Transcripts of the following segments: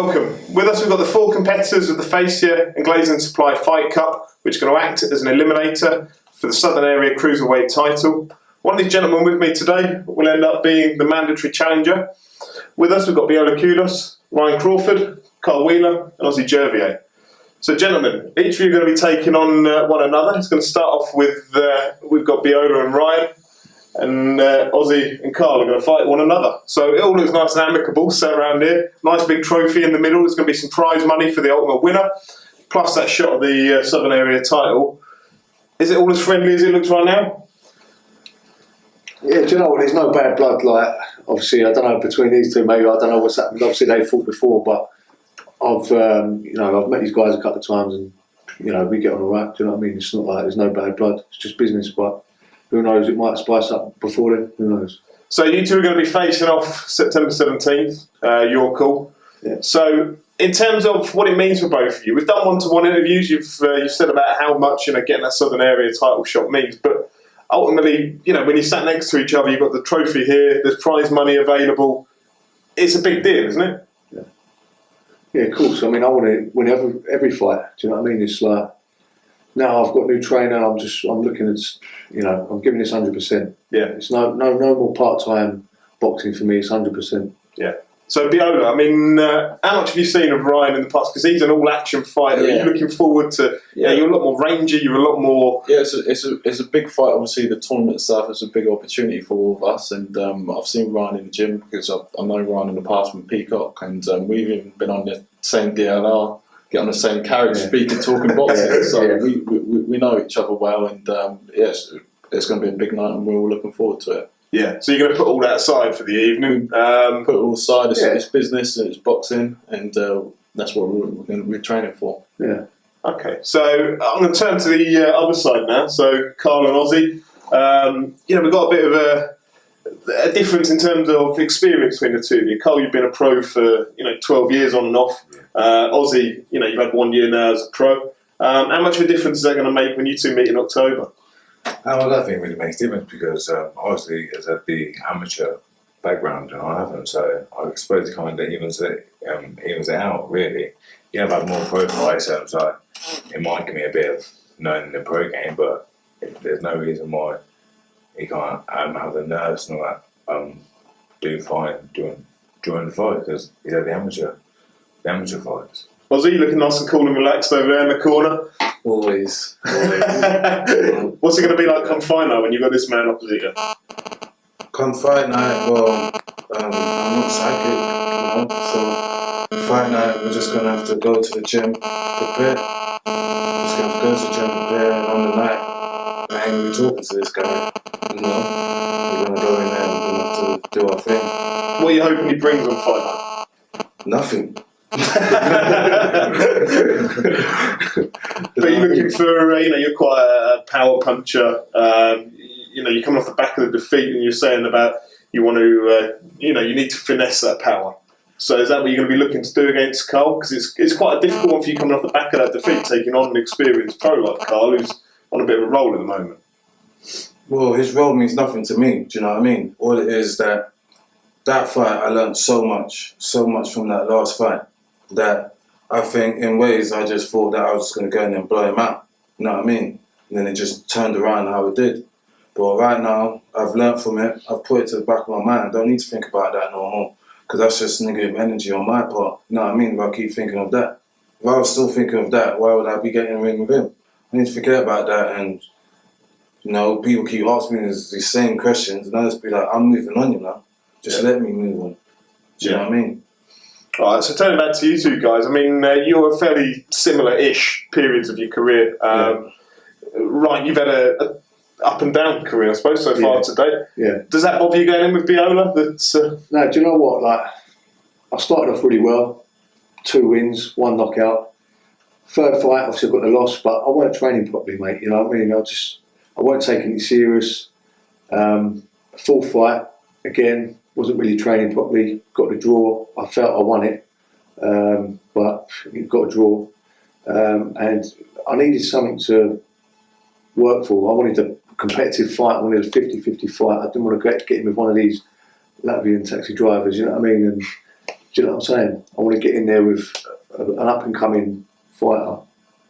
welcome. With us we've got the 4 competitors of the Fascia Glazing Supply Fight Cup, which are going to act as an eliminator for the Southern Area Cruiserweight title. One of these gentlemen with me today will end up being the mandatory challenger. With us we've got Biola Kudus, Ryan Crawford, Karl Wheeler and Ossie Jervier. So gentlemen, each of you are going to be taking on one another. It's going to start off with, we've got Biola and Ryan, and Ossie and Karl are going to fight one another. So it all looks nice and amicable set around here. Nice big trophy in the middle. There's going to be some prize money for the ultimate winner, plus that shot of the Southern Area title. Is it all as friendly as it looks right now? Yeah, do you know what? There's no bad blood. Like, obviously, I don't know between these two. Maybe I don't know what's happened. Obviously, they fought before, but I've met these guys a couple of times, and we get on all right. Do you know what I mean? It's not like there's no bad blood. It's just business, but who knows? It might spice up before then. Who knows? So you two are going to be facing off September 17th. Your call. Yeah. So in terms of what it means for both of you, we've done one-to-one interviews. You've said about how much getting that Southern Area title shot means, but ultimately, when you sat next to each other, you've got the trophy here. There's prize money available. It's a big deal, isn't it? Yeah. Yeah, of course. I mean, I want to win every fight. Do you know what I mean? It's like, now I've got a new trainer. I'm looking at, I'm giving this 100%. Yeah. It's no more part-time boxing for me. It's 100%. Yeah. So Biola, I mean, how much have you seen of Ryan in the past? Because he's an all-action fighter. Yeah. Are you looking forward to? Yeah, you're a lot more rangy. You're a lot more. Yeah, it's a big fight. Obviously, the tournament itself is a big opportunity for all of us. And I've seen Ryan in the gym because I know Ryan in the past from Peacock, and we've even been on the same DLR, get on the same carriage, speaking, talking boxing. So we know each other well, and yes, it's going to be a big night, and we're all looking forward to it. Yeah, so you're going to put all that aside for the evening. Put it all aside. It's business and it's boxing, and that's what we're training for. Yeah. Okay, so I'm going to turn to the other side now. So Karl and Ossie, we've got a bit of a difference in terms of experience between the two of you. Karl, you've been a pro for 12 years on and off. Ossie, you've had 1 year now as a pro. How much of a difference is that going to make when you two meet in October? I don't think it really makes a difference because obviously as had the amateur background and I haven't, so I suppose it kind of evens it out really. You have had more pro fights, so it might give me a bit of knowing the pro game, but there's no reason why you can't have the nerves and all that do fine during the fight because you know the amateur fights. Ossie, looking nice and cool and relaxed over there in the corner. Always. What's it going to be like come fight night when you've got this man opposite you? Come fight night, well, I'm not psychic, so fight night we're just going to have to go to the gym, prepare. Just going to go to the gym, prepare, and on the night, I ain't going to be talking to this guy, We're going to go in there and we're going to have to do our thing. What are you hoping he brings on fight night? Nothing. But you're looking for, you're quite a power puncher. You're coming off the back of the defeat, and you're saying about you want to, you need to finesse that power. So is that what you're going to be looking to do against Karl? Because it's quite a difficult one for you coming off the back of that defeat, taking on an experienced pro like Karl, who's on a bit of a roll at the moment. Well, his role means nothing to me. Do you know what I mean? All it is that fight, I learned so much from that last fight. That I think in ways I just thought that I was just going to go in and blow him out. You know what I mean? And then it just turned around how it did. But right now, I've learnt from it. I've put it to the back of my mind. I don't need to think about that no more. Because that's just negative energy on my part. You know what I mean? If I keep thinking of that. If I was still thinking of that, why would I be getting in the ring with him? I need to forget about that. And, people keep asking me these same questions. And I just be like, I'm moving on, Just let me move on. Do you know what I mean? All right, so turning back to you two guys, I mean, you're fairly similar-ish periods of your career. Right, you've had a up and down career, I suppose, so far today. Yeah. Does that bother you going in with Biola? No, do you know what? Like, I started off really well, 2 wins, 1 knockout. Third fight, obviously I got the loss, but I weren't training properly, mate. You know what I mean? I weren't taking it serious. Fourth fight, again, wasn't really training properly. Got the draw. I felt I won it, but got a draw. And I needed something to work for. I wanted a competitive fight. I wanted a 50-50 fight. I didn't want to get in with one of these Latvian taxi drivers, you know what I mean? And Do you know what I'm saying? I want to get in there with an up and coming fighter.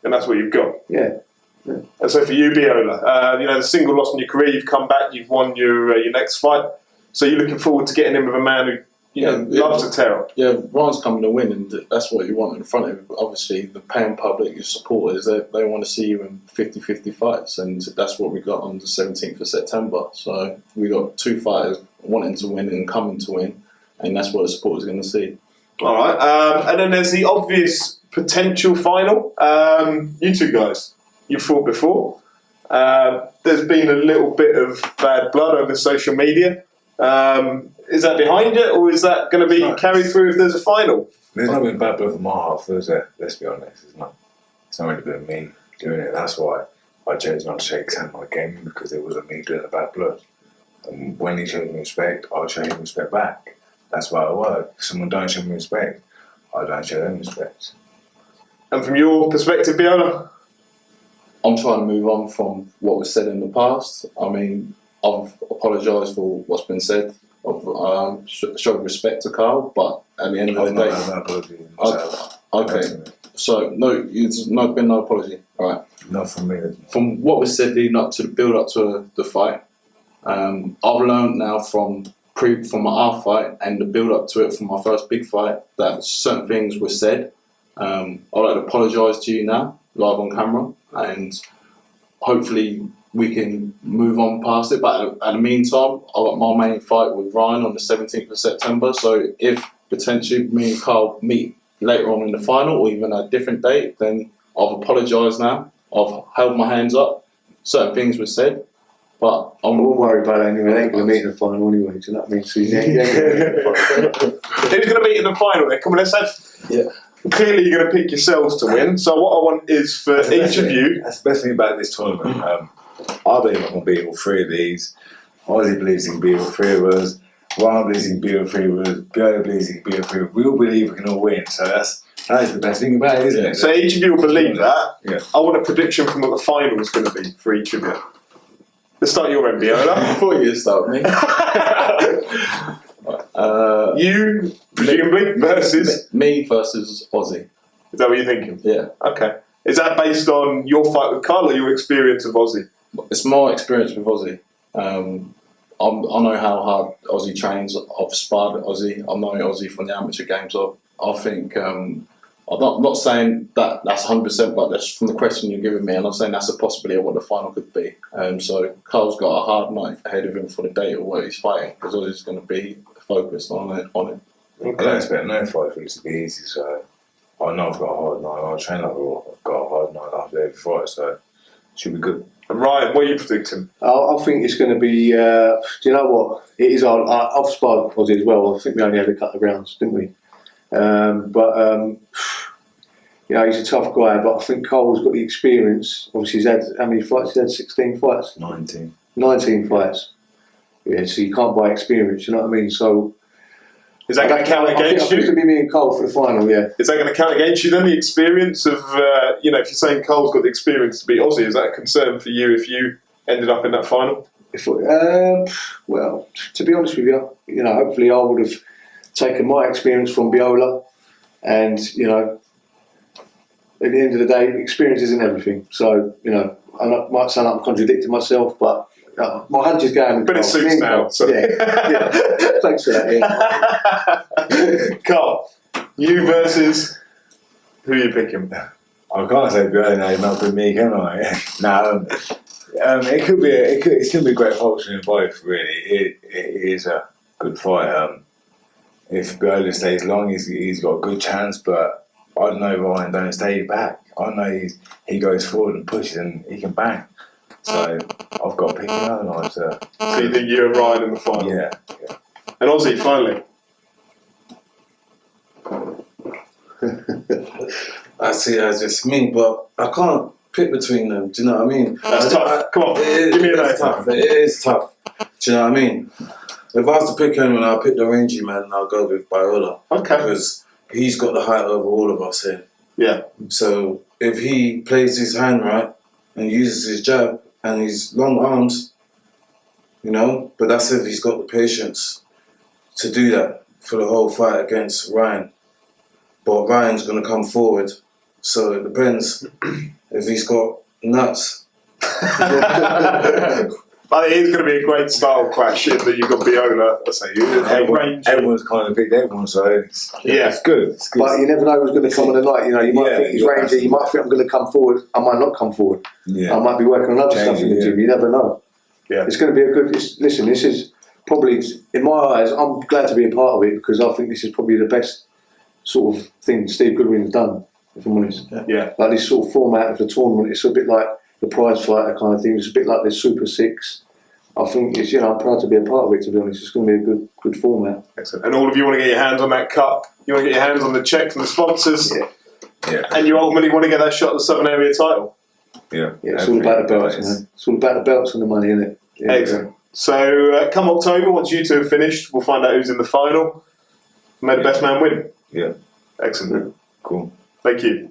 And that's what you've got. Yeah. And so for you, Biola, the single loss in your career, you've come back, you've won your next fight. So you're looking forward to getting in with a man who loves to tear up. Yeah, Ryan's coming to win, and that's what you want in front of him. Obviously, the paying public, your supporters, they want to see you in 50-50 fights, and that's what we got on the 17th of September. So we got 2 fighters wanting to win and coming to win, and that's what the supporters are going to see. All right. And then there's the obvious potential final. You two guys, you've fought before. There's been a little bit of bad blood over social media. Is that behind it, or is that going to be carried through if there's a final? There's not been bad blood from my half, is there? Let's be honest, it's not. It's not really been me doing it. That's why I chose not to shake his hand when I came in, because it wasn't me doing the bad blood. And when he showed me respect, I'll show him respect back. That's why I work. If someone don't show me respect, I don't show them respect. And from your perspective, Biola? I'm trying to move on from what was said in the past. I mean, I've apologised for what's been said. I've showed respect to Karl, but at the end of the day, no apology myself. okay. So no, it's not been no apology. All right. Not from me. From what was said leading up to the build up to the fight, I've learned now from our fight and the build up to it from my first big fight that certain things were said. I'd like to apologise to you now, live on camera, and hopefully we can move on past it. But at the meantime, I've got my main fight with Ryan on the 17th of September. So if potentially me and Karl meet later on in the final or even a different date, then I've apologised now. I've held my hands up. Certain things were said, but I won't worry about it anyway. They ain't going to meet in the final anyway. Do you know what I mean? So you ain't going to meet in the final. Who's going to meet in the final then? Come on, let's have... Yeah. Clearly you're going to pick yourselves to win. So what I want is for each of you... That's the best thing about this tournament. I believe I can beat all 3 of these. Ozzy believes he can beat all 3 of us. Ryan believes he can beat all 3 of us. Biola believes he can beat all 3 of us. We all believe we can all win. So that is the best thing about it, isn't it? So each of you will believe that. Yeah. I want a prediction from what the final is going to be for each of you. Let's start your end, Biola. I thought you would start with me. You, presumably, versus... Me versus Ozzy. Is that what you're thinking? Yeah. Okay. Is that based on your fight with Karl or your experience of Ozzy? It's my experience with Ozzy. I know how hard Ozzy trains. I've sparred Ozzy. I know Ozzy from the amateur games. I think I'm not saying that that's 100%, but that's from the question you're giving me, and I'm saying that's a possibility of what the final could be. So Karl's got a hard night ahead of him for the date of what he's fighting, because Ozzy's going to be focused on it. I don't expect no fight for it to be easy, so I know I've got a hard night. I'll train like I've got a hard night after every fight, so it should be good. And Ryan, what are you predicting? I think it's going to be. Do you know what? It is. I've sparred Ozzy as well. I think we only had a couple of rounds, didn't we? He's a tough guy. But I think Karl's got the experience. Obviously, he's had how many fights? He's had 16 fights. 19 fights. Yeah, so you can't buy experience. You know what I mean? So. Is that going to count against you? I think it's going to be me and Karl for the final, yeah. Is that going to count against you then, the experience of, if you're saying Karl's got the experience to beat Ozzy, is that a concern for you if you ended up in that final? Well, to be honest with you, hopefully I would have taken my experience from Biola, and, at the end of the day, experience isn't everything. So, I might sound like I'm contradicting myself, but my hunch is going with But it suits now. So. Yeah. Thanks for that, yeah. Karl, you versus... Who are you picking? I can't say Biola now, he's not with me, can I? No, it's going to be a great fight between both, really. It is a good fight. If Biola stays long, he's got a good chance, but I know Ryan don't stay back. I know he goes forward and pushes and he can bang. So I've got to pick another night. So you think you and Ryan in the final? Yeah. And Ozzy, finally. I see it as just me, but I can't pick between them. Do you know what I mean? That's tough. Come on, give me a name. Tough. It is tough. Do you know what I mean? If I was to pick anyone, I'll pick the rangy man and I'll go with Biola. Okay. Because he's got the height over all of us here. Yeah. So if he plays his hand right and uses his jab and his long arms, but that's if he's got the patience to do that. for the whole fight against Ryan. But Ryan's going to come forward, so it depends if he's got nuts. But it is going to be a great style clash in that you've got Biola. I say Everyone's kind of picked everyone, so it's good. It's good. But you never know who's going to come on the night. You know, you might Yeah, think he's you're rangy. You might think I'm going to come forward. I might not come forward. Yeah. I might be working on other stuff in the Changing, gym. You never know. Yeah. It's going to be a good. Listen, this is probably, in my eyes, I'm glad to be a part of it because I think this is probably the best sort of thing Steve Goodwin's done. If I'm honest, Yeah. like this sort of format of the tournament, it's a bit like the prize fighter kind of thing. It's a bit like the Super Six. I think it's, I'm proud to be a part of it. To be honest, it's going to be a good format. Excellent. And all of you want to get your hands on that cup. You want to get your hands on the cheque from the sponsors. Yeah. And you ultimately want to get that shot at the Southern Area title. Yeah. It's all about the belts, man. It's all about the belts and the money, isn't it? Yeah. Excellent. So come October, once you two have finished, we'll find out who's in the final. May the best man win. Yeah. Excellent. Cool. Thank you.